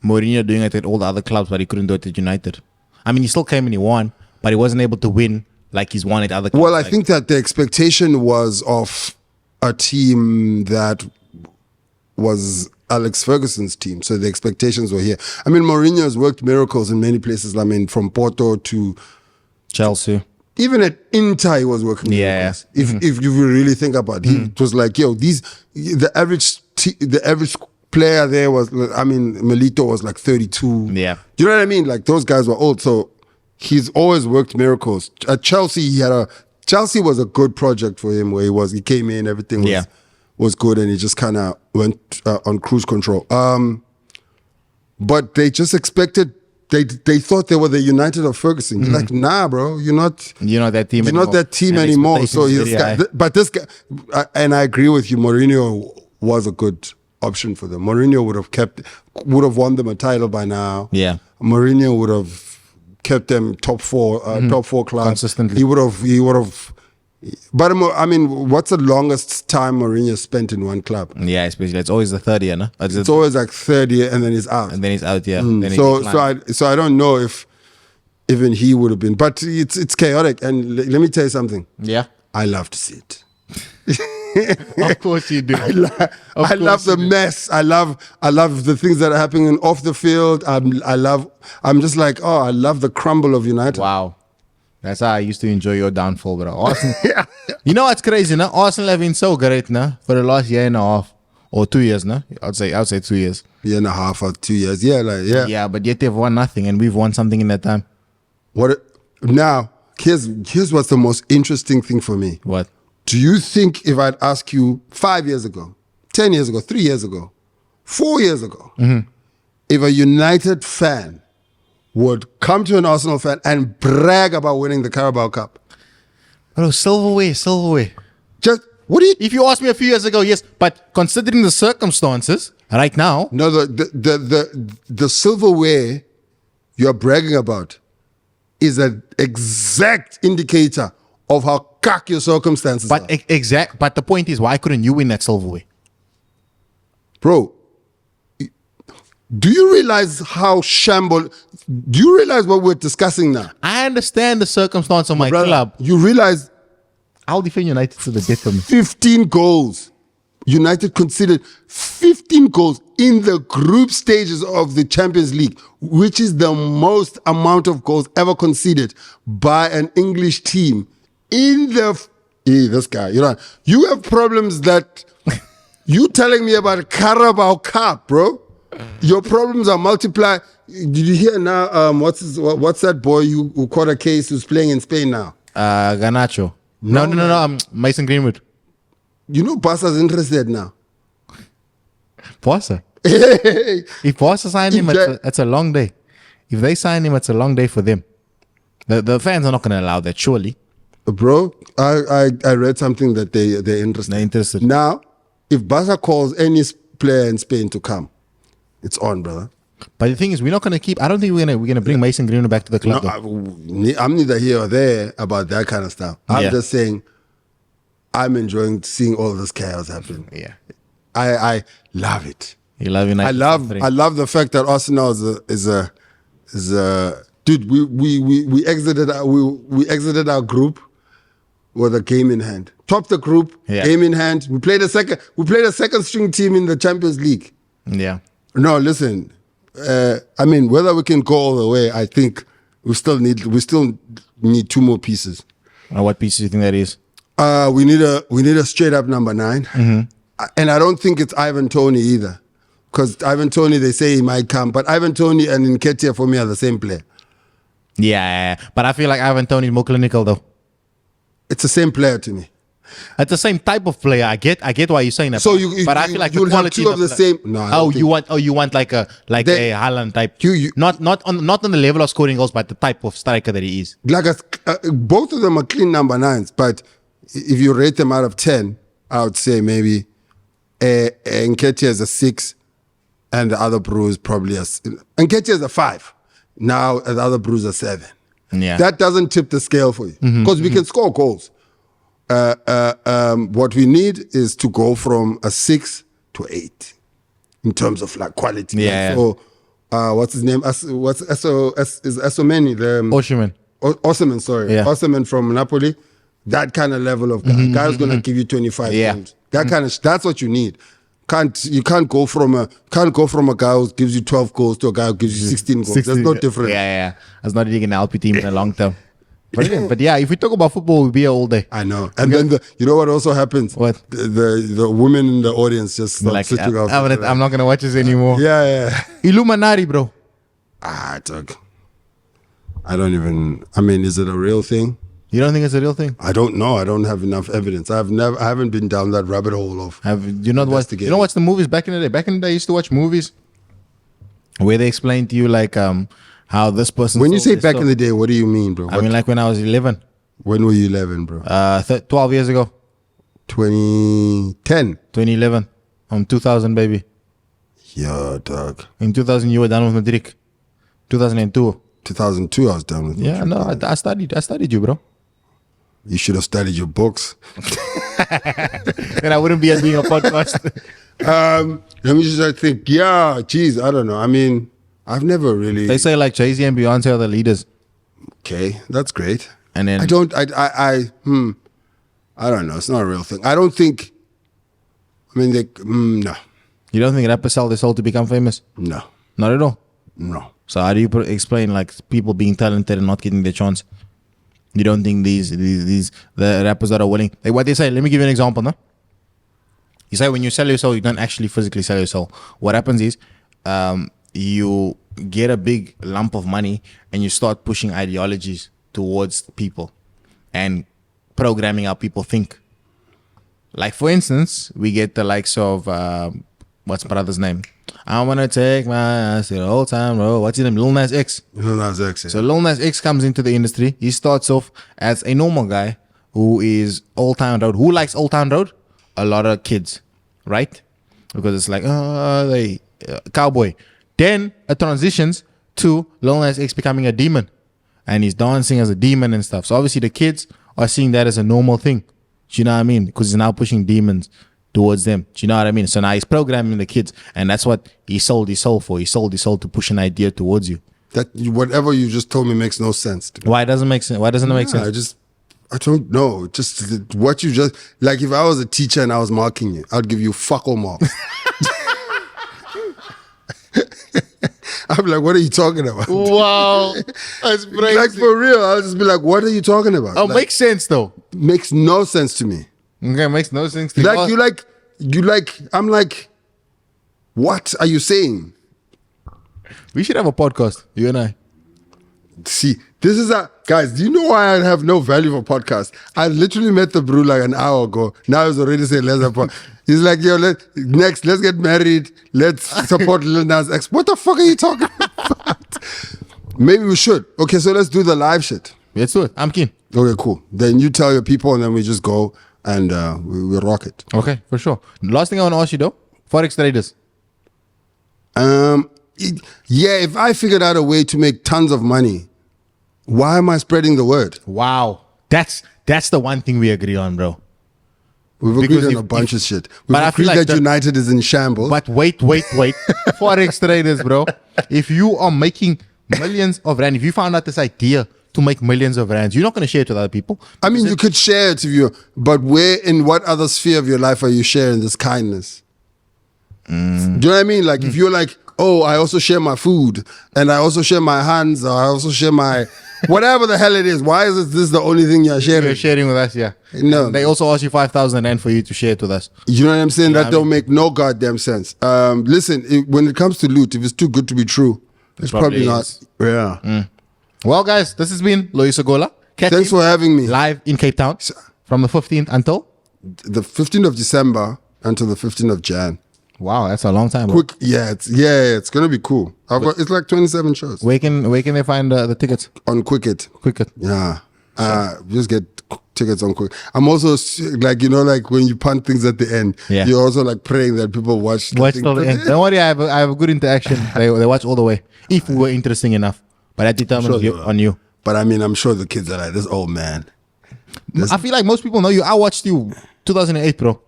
Mourinho doing it at all the other clubs, but he couldn't do it at United? I mean, he still came and he won, but he wasn't able to win like he's won at other clubs. Well, I think that the expectation was of a team that was Alex Ferguson's team. So the expectations were here. I mean, Mourinho has worked miracles in many places. I mean, from Porto to Chelsea. Even at Inter, he was working miracles. If you really think about it, it was like, the average player there was, I mean, Melito was like 32. Yeah. Do you know what I mean? Like those guys were old. So he's always worked miracles. At Chelsea, Chelsea was a good project for him where he came in, everything was good, and he just kind of went on cruise control. But they just expected. They thought they were the United of Ferguson. You're like, nah, bro, you're not that team. You're not that team anymore. So but this guy, and I agree with you. Mourinho was a good option for them. Mourinho would have won them a title by now. Yeah, Mourinho would have kept them top four club consistently. He would have. But I mean, what's the longest time Mourinho spent in one club? Yeah, especially it's always the third year, no? It's always like third year, and then he's out. And then he's out, yeah. So I don't know if even he would have been, but it's chaotic. And let me tell you something. Yeah, I love to see it. Of course you do. I love the mess. I love the things that are happening off the field. I'm just like, I love the crumble of United. Wow. That's how I used to enjoy your downfall, bro. Arsenal. You know what's crazy, no? Arsenal have been so great, no? For the last year and a half. Or 2 years, no? I'd say 2 years. Year and a half or 2 years. Yeah. Yeah, but yet they've won nothing and we've won something in that time. Now, here's what's the most interesting thing for me. What? Do you think if I'd ask you 5 years ago, 10 years ago, 3 years ago, 4 years ago, if a United fan would come to an Arsenal fan and brag about winning the Carabao Cup? Bro, silverware. Just, what do you... If you asked me a few years ago, yes. But considering the circumstances, right now... No, the silverware you're bragging about is an exact indicator of how cock your circumstances are. But the point is, why couldn't you win that silverware? Bro, do you realize how do you realize what we're discussing now? I understand the circumstance of my club. You realize I'll defend United to the death of me. 15 goals. United conceded 15 goals in the group stages of the Champions League, which is the most amount of goals ever conceded by an English team in the... this guy, you have problems that... You telling me about Carabao Cup, bro? Your problems are multiplied. Did you hear now? What's that boy who caught a case who's playing in Spain now? Garnacho. No. Mason Greenwood. You know, Barca's interested now. Barca. If Barca sign him, it's a long day. If they sign him, it's a long day for them. The fans are not going to allow that, surely. Bro, I read something that they're interested. They're interested. Now, if Barca calls any player in Spain to come, it's on, brother. But the thing is, we're not going to keep... I don't think we're gonna bring Mason Greenwood back to the club. No, I'm neither here or there about that kind of stuff. I'm just saying I'm enjoying seeing all this chaos happen. Yeah. I love it. You love United. I love the fact that Arsenal is a dude. We exited our group with a game in hand. Top the group, game in hand. We played a second string team in the Champions League. Yeah. No, listen. I mean, whether we can go all the way, I think we still need two more pieces. What pieces do you think that is? We need a straight up number 9, and I don't think it's Ivan Toney either, because Ivan Toney, they say he might come, but Ivan Toney and Nketiah for me are the same player. Yeah, but I feel like Ivan Toney is more clinical though. It's the same player to me. It's the same type of player. I get why you're saying that. So I feel like you'll the quality have two of the same. No. You want like a Haaland type. Not on the level of scoring goals, but the type of striker that he is. Like both of them are clean number 9s, but if you rate them out of 10, I would say maybe Nketiah is a 6, and the other bro is probably Nketiah is a 5. Now the other bro is a 7. Yeah, that doesn't tip the scale for you because we can score goals. What we need is to go from a 6 to 8 in terms of like quality. Yeah. So, what's his name? Is Osomeni the Osimhen, sorry. Yeah. Osimhen from Napoli. That kind of level of guy. Guy's gonna give you 25 games. That kind of that's what you need. You can't go from a guy who gives you 12 goals to a guy who gives you 16 goals. 16, that's not different. Yeah. That's not really gonna help your team in the long term. But yeah, if we talk about football, we'll be here all day. I know. And then you know what also happens? What? The women in the audience just start like, sitting out. I'm not gonna watch this anymore. Yeah. Illuminati, bro. Dog. I don't even. I mean, is it a real thing? You don't think it's a real thing? I don't know. I don't have enough evidence. I haven't been down that rabbit hole of. Do you not watch? You don't watch the movies back in the day? Back in the day, I used to watch movies where they explain to you like how this person. When you say back in the day, what do you mean, bro? I mean like when I was 11. When were you 11, bro? 12 years ago. 2010. 2011. 2000, baby. Yeah, dog. In 2000, you were done with Matric. 2002. 2002, I was done with. Yeah, no, I studied you, bro. You should have studied your books. Then I wouldn't be doing a podcast. Let me just think. Yeah, geez, I don't know. I mean, I've never really. They say like Jay-Z and Beyonce are the leaders. Okay, that's great. And then I don't know. It's not a real thing. I don't think. I mean, no. You don't think rappers sell their soul to become famous? No. Not at all. No. So how do you explain like people being talented and not getting their chance? You don't think the rappers that are willing, like what they say? Let me give you an example. No, you say when you sell your soul, you don't actually physically sell your soul. What happens is, you get a big lump of money and you start pushing ideologies towards people and programming how people think. Like for instance, we get the likes of what's brother's name? I wanna take my ass to the old time road. What's his name? Lil Nas X. Lil Nas X. Yeah. So Lil Nas X comes into the industry. He starts off as a normal guy who is Old Town Road. Who likes Old Town Road? A lot of kids, right? Because it's like cowboy. Then it transitions to Lil Nas X becoming a demon, and he's dancing as a demon and stuff. So obviously the kids are seeing that as a normal thing. Do you know what I mean? Because he's now pushing demons towards them. Do you know what I mean? So now he's programming the kids, and that's what he sold his soul for. He sold his soul to push an idea towards you. That whatever you just told me makes no sense to me. Why doesn't it make sense? Why doesn't it make sense? I don't know. Just what you just like. If I was a teacher and I was marking you, I'd give you fuck all marks. I'm like, what are you talking about? Wow, that's crazy. Like for real, I'll just be like, what are you talking about? Oh, like, makes sense though. Makes no sense to me. Okay, makes no sense to you. I'm like, what are you saying? We should have a podcast, you and I. See, this is guys, do you know why I have no value for podcasts? I literally met the bro like an hour ago. Now he's already saying let's have podcast. He's like, yo, let's get married. Let's support Lil Nas X. What the fuck are you talking about? Maybe we should. Okay, so let's do the live shit. Let's do it. I'm keen. Okay, cool. Then you tell your people and then we just go and we rock it. Okay, for sure. Last thing I want to ask you though, Forex traders. Yeah, if I figured out a way to make tons of money, why am I spreading the word? Wow. That's the one thing we agree on, bro. We've agreed on a bunch of shit. We've agreed like that United is in shambles. But wait. Forex traders, bro. If you are making millions of rand, if you found out this idea to make millions of rands, you're not going to share it with other people. I mean, you could share it if you, but in what other sphere of your life are you sharing this kindness? Do you know what I mean? Like if you're like, oh, I also share my food and I also share my hands, or I also share my whatever the hell it is. Why is this the only thing you're sharing? You're sharing with us, yeah. No. And they also ask you 5,000 rand for you to share it with us. You know what I'm saying? That don't make no goddamn sense. Listen, when it comes to loot, if it's too good to be true, it's probably not. Yeah. Well, guys, this has been Loyiso Gola. Thanks for having me. Live in Cape Town from the 15th until? The 15th of December until the 15th of Jan. Wow, that's a long time. Quick, it's gonna be cool. It's like 27 shows. Where can they find the tickets? On Quicket. Quicket. Yeah. Just get tickets on Quicket. I'm also like, like when you punt things at the end, you're also like praying that people watch till the end. Don't worry, I have a good interaction. They watch all the way if we were interesting enough. But that determines on you. But I mean, I'm sure the kids are like, this old man. I feel like most people know you. I watched you 2008, bro.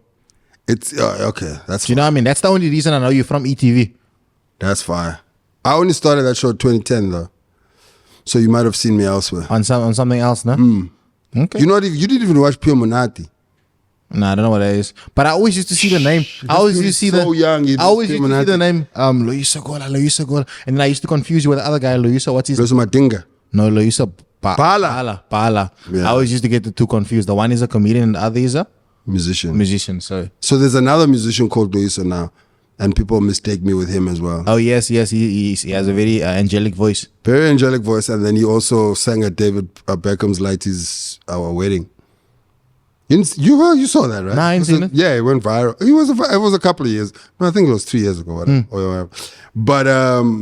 It's okay. That's you know what I mean. That's the only reason I know you from ETV. That's fine. I only started that show 2010 though, so you might have seen me elsewhere on something else, no? Okay. You didn't even watch Pure Monati. No, I don't know what that is. But I always used to see the name. I always used to see the name Loyiso Gola, and then I used to confuse you with the other guy, Loyiso. What's his name? Loyiso Madinga. No, Loyiso Bala. Yeah. I always used to get the two confused. The one is a comedian and the other is a musician. So there's another musician called Loyiso now, and people mistake me with him as well. Oh yes, he has a very angelic voice. Very angelic voice, and then he also sang at David Beckham's Lighty's our wedding. You saw that, right? Nah, I ain't seen it. Yeah, it went viral. It was a couple of years. No, I think it was 3 years ago. Or whatever. But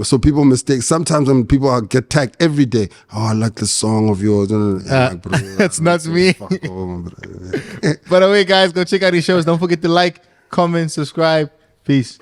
so people mistake. Sometimes when people get tagged every day, oh, I like the song of yours. That's not me. By the way, guys, go check out his shows. Don't forget to like, comment, subscribe. Peace.